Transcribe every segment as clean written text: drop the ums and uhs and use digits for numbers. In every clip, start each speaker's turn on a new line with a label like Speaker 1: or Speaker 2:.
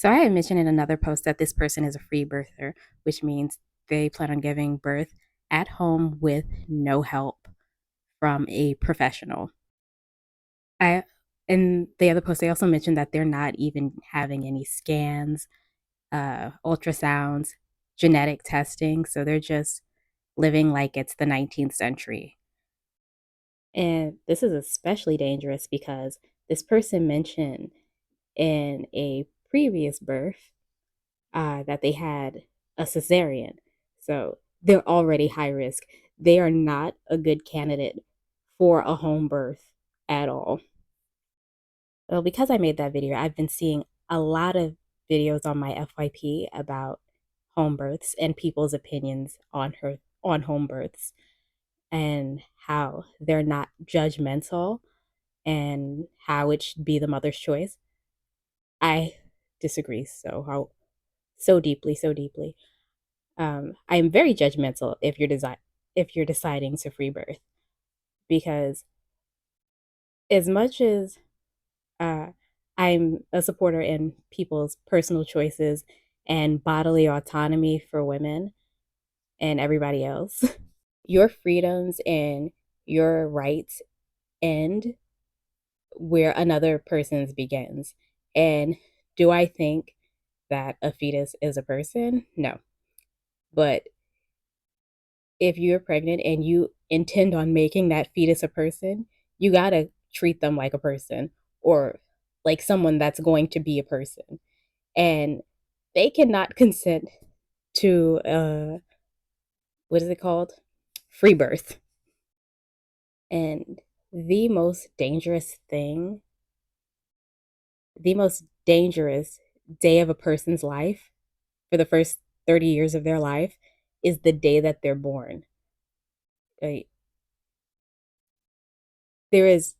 Speaker 1: So I had mentioned in another post that this person is a free birther, which means they plan on giving birth at home with no help from a professional. I In the other post they also mentioned that they're not even having any scans, ultrasounds, genetic testing, so they're just living like it's the 19th century. And this is especially dangerous because this person mentioned in a previous birth that they had a cesarean. So they're already high risk. They are not a good candidate for a home birth at all. Well, because I made that video, I've been seeing a lot of videos on my FYP about home births and people's opinions on home births and how they're not judgmental and how it should be the mother's choice. I disagree so deeply. I am very judgmental if you're deciding to free birth because as much as uh, I'm a supporter in people's personal choices and bodily autonomy for women and everybody else, your freedoms and your rights end where another person's begins. And do I think that a fetus is a person? No. But if you're pregnant and you intend on making that fetus a person, you gotta treat them like a person or like someone that's going to be a person. And they cannot consent to what is it called? Free birth. And the most dangerous thing, the most dangerous day of a person's life for the first 30 years of their life is the day that they're born. Like, there is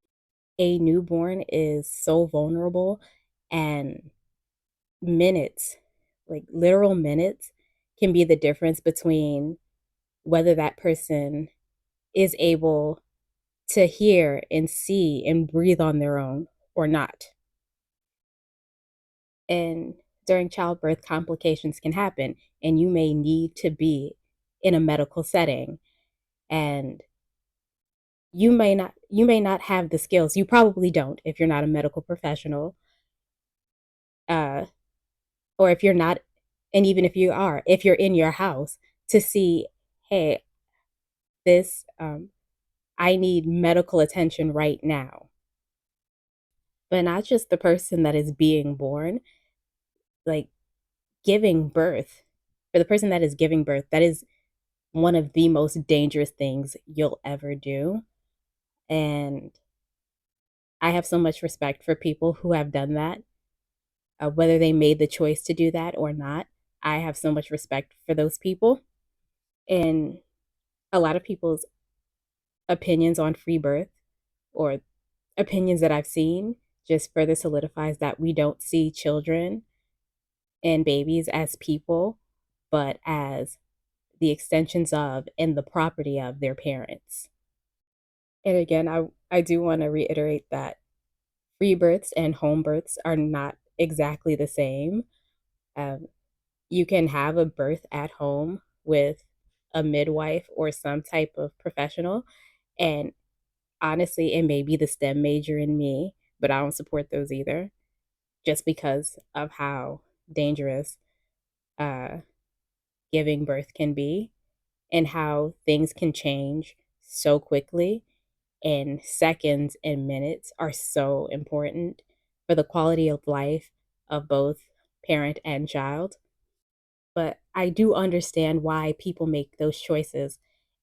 Speaker 1: a newborn is so vulnerable, and minutes, like literal minutes, can be the difference between whether that person is able to hear and see and breathe on their own or not. And during childbirth, complications can happen, and you may need to be in a medical setting, and you may not have the skills. You probably don't if you're not a medical professional, uh, or if you're not, and even if you are, if you're in your house to see, hey, this, I need medical attention right now. But not just the person that is being born, like giving birth, for the person that is giving birth, that is one of the most dangerous things you'll ever do. And I have so much respect for people who have done that, whether they made the choice to do that or not. I have so much respect for those people. And a lot of people's opinions on free birth or opinions that I've seen just further solidifies that we don't see children and babies as people, but as the extensions of and the property of their parents. And again, I do want to reiterate that free births and home births are not exactly the same. Um, you can have a birth at home with a midwife or some type of professional, and honestly, it may be the STEM major in me, but I don't support those either, just because of how dangerous uh, giving birth can be and how things can change so quickly. And seconds and minutes are so important for the quality of life of both parent and child. But I do understand why people make those choices.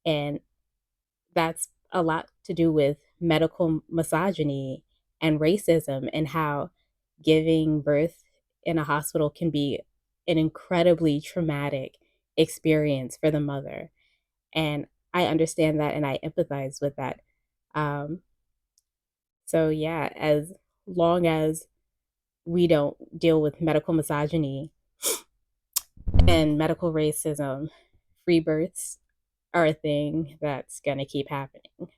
Speaker 1: And that's a lot to do with medical misogyny and racism and how giving birth in a hospital can be an incredibly traumatic experience for the mother. And I understand that and I empathize with that. Um, so, yeah, as long as we don't deal with medical misogyny and medical racism, free births are a thing that's going to keep happening.